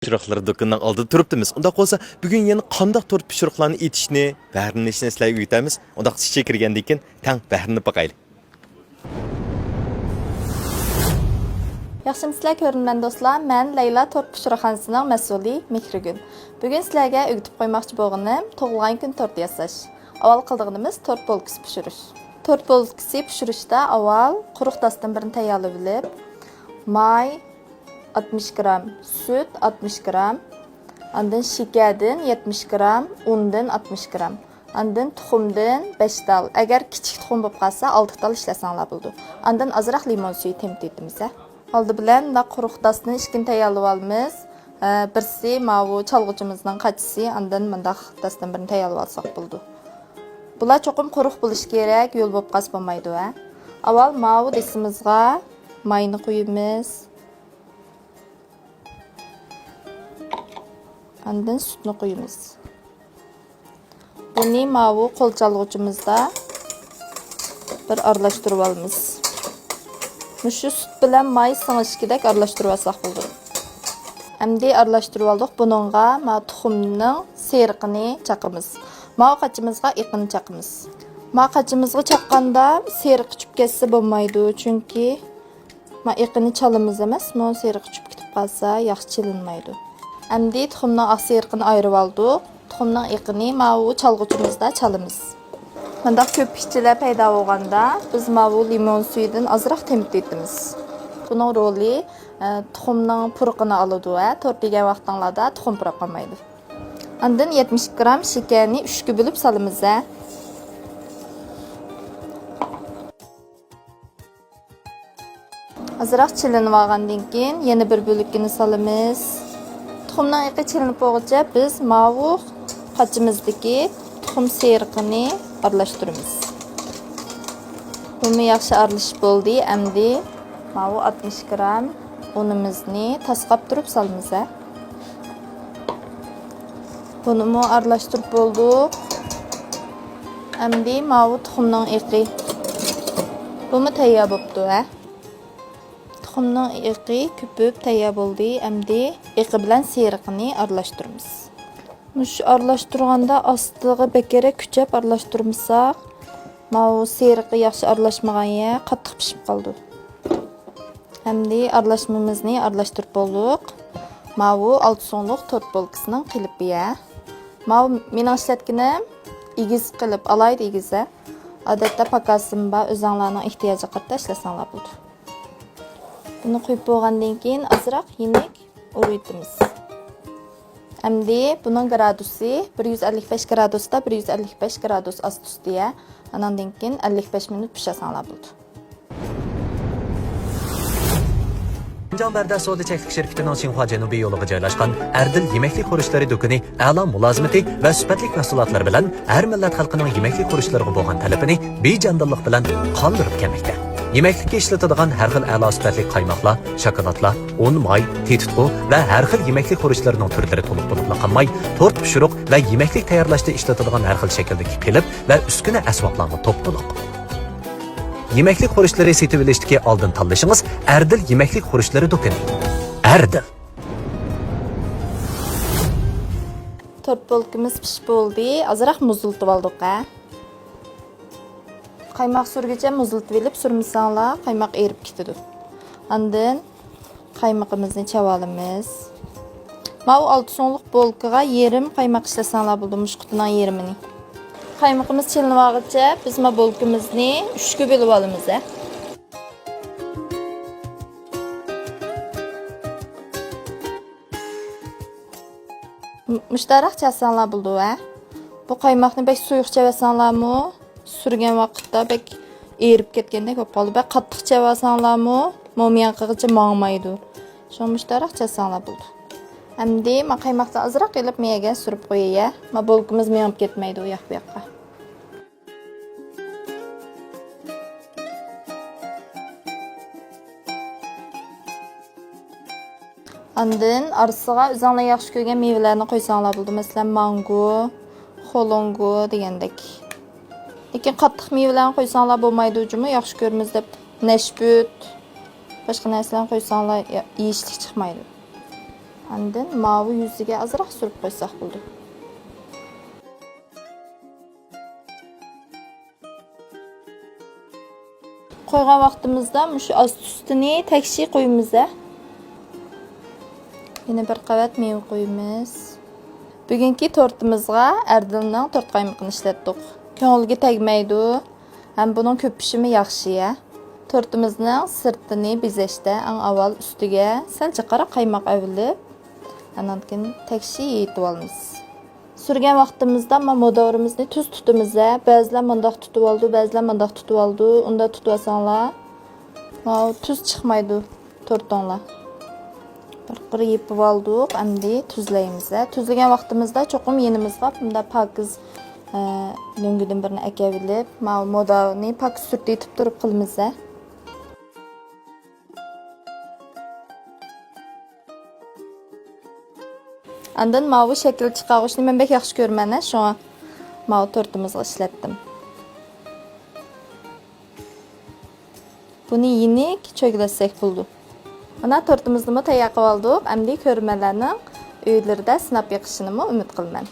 pişiriqlari do'konining oldida turibdimiz. Unda bo'lsa, bugun yana qanday tort pishiriqlarni etishni, bahrinishni sizlarga o'rgatamiz. Unda ichga kirgandan keyin tang bahrini boqaylik. Yaxshimsizlar ko'ringan do'stlar, men Layla tort pishiriqxonasining mas'uli Mehrigul. Bugun sizlarga o'rgatib qo'ymoqchi bo'lganim tug'ilgan kun torti yasash. Avval qildig'imiz tort bolkasi pishirish. Tort bolkasi pishirishda avval quruq dastan birini tayyorlab olib, may 60 gram, süt 60 gram, ondan shakardan 70 gram, undan 60 gram, ondan tuxumdan 5 dal. Agar kichik tuxum bo'lib qolsa 6 dal ishlasanglar bo'ladi. Ondan azroq limon suvi temtitimiz. Oldi bilan quruq dastni ishkin tayyorlab olamiz. Birsi mavu chalg'uchimizning qachisi, ondan mundaq dastdan birini tayyorlab olsak bo'ladi. Bular cho'qim quruq bo'lish kerak, yo'l bo'lib qolsa bo'lmaydi. Avval mavu desimizga mayni qo'yamiz. Ondan sütni qo'yamiz. Buni mavu qo'l chalg'uchimizda bir aralashtirib olamiz. Shu süt bilan may singishgidek aralashtirib olsak bo'ladi. Endi aralashtirib oldik. Buningga tuxumning seriqini chaqamiz. Mav qachimizga iqini chaqamiz. Mav qachimizga chaqqanda seriq chiqib ketsa bo'lmaydi, chunki iqini chalamiz emas, seriq chiqib ketib qolsa yaxshi chilinmaydi. Endi tuxumning oq seriqini ayirib oldik. Tuxumning iqini mavu chalg'uchimizda chalamiz. Bunda ko'pikchilar paydo bo'lganda biz mavu limon suyidan ozroq temtitimiz. Buning roli tuxumning puruqini oladi va tort yegan vaqtinglarda tuxum puruq qolmaydi. Ondan 70 gram shakarni 3 ga bo'lib solamiz. Ozroq chilinib olgandan keyin yana bir bo'lakini solamiz. Tuxumning iqi chilinib bo'lguncha biz mavu qachimizdagi tuxum seriqini aralashtiramiz. Buni yaxshi aralashib bo'ldi. Endi mavu 60 gram unimizni tasqab turib solamiz. Buni mo aralashtirib bo'ldik. Endi mavu tuxumning iqi. Buni tayyor bo'libdi. Tuxumning iqi ko'pib tayyor bo'ldi. Endi iqi bilan seriqini aralashtiramiz. Mush aralashtirganda ostiga bekara kuchab aralashtirmasak, mavu seriqi yaxshi aralashmagan, qattiq pishib qoldi. Endi aralashmamizni aralashtirib bo'ldik. Mavu 6 so'mlik tort bolkasining qilipiga. Mavu mening ishlatganim egiz qilib alaydi egiza. Odatda pakasim va o'zinglarning ehtiyoji qatda ishlasanglar bo'ladi. Buni qo'yib bo'lgandan keyin ozroq yenik uritamiz. Endi buning gradusi 155 gradusda 155 gradus ast-ustiga, andan keyin 55 minut pishasanglar bo'ladi. Janbarda Soda Çeklik şirketining Xinhua Janubiy yo'liga joylashgan Erdil yemeklik xurishlari do'koni a'lo mulozimati va sifatli mahsulotlar bilan har millat xalqining yemeklik xurishlariga bo'lgan talabini bejandillik bilan qondirib kelmoqda. Yemeklikka ishlatadigan har xil a'lo sifatli qaymoqlar, shokoladlar, un, may, tetitqu va har xil yemeklik xurishlarining turlari to'liq bo'lib qolmay, tort pishiriq va yemeklik tayyorlashda ishlatadigan har xil shakldagi qilib va uskuna asboblarni to'ptiliq. Yemeklik xurishlari setib olishdagi oldin tanlashingiz Erdil yemeklik xurishlari do'koni. Erdil. Tort bolkamiz pishib bo'ldi. Ozroq muzlatib oldik. Qaymoq surgacha muzlatib olib surmasanglar, qaymoq erib ketadi. Ondan qaymog'imizni chavolamiz. Mav 6 so'mlik bolkaga yerim qaymoq ishlasanglar bo'ladi, mushqutining yerimini. Qaymog'imiz chilinib olguncha biz bolkamizni 3 ga bo'lib olamiz. Mushtarak chasanglar bo'ladi. Bu qaymoqni bek suyuq chavasanlarmi, surgan vaqtda bek erib ketgandek bo'lib qoldi. Bek qattiq chavasanlarmi, mo'miyanqigacha mangmaydi. Shu mushtarak chasanglar bo'ladi. Endi men qaymoqdan ozroq qilib miyaga surib qo'yay. Men bolkamiz miyam ketmaydi u yoq bu yoqqa. Ondan orasiga o'zinglar yaxshi ko'rgan mevalarni qo'ysanglar bo'ladi. Masalan, mango, xolongo degandek. Lekin qattiq mevalarni qo'ysanglar bo'lmaydi, ujumi yaxshi ko'ramiz deb nashbut, boshqa narsalarni qo'ysanglar yeyishlik chiqmaydi. Andın mavi yüzüge azırak sürüp koysak buldu. Koygan vaqtimizda şu ast üstüne tekşi qo'yamiz. Yana bir qavat meva qo'yamiz. Bugungi tortimizga Erdilning tort qaymoqini ishlatdik. Ko'ngilga tegmaydi. Ham buning ko'p pishimi yaxshi. Tortimizning sirtini bezashda eng avval ustiga salcha qora qaymoq avilib, andan keyin tekşi yetib olamiz. Sürgen vaqtimizda modavrimizni tuz tutimiz. Ba'zilar mundaq tutib oldi, ba'zilar mundaq tutib oldi. Unda tutib olsanglar, tuz chiqmaydi tortonglar. Bir yepib oldik, endi tuzlaymiz. Tuzlagan vaqtimizda cho'qim yenimizga bunda pakiz lo'ngidan birini akavilib, modavni pakiz surtib etib turib qilamiz. Andan mavi şekil chiqarishni men bek yaxshi ko'raman, shunga mavi tortimizga ishlatdim. Buni yenik cho'glasak bo'ldi. Mana tortimizni tayyor qilib oldik. Endi ko'rmalarning uylarida sinab yiqishini umid qilaman.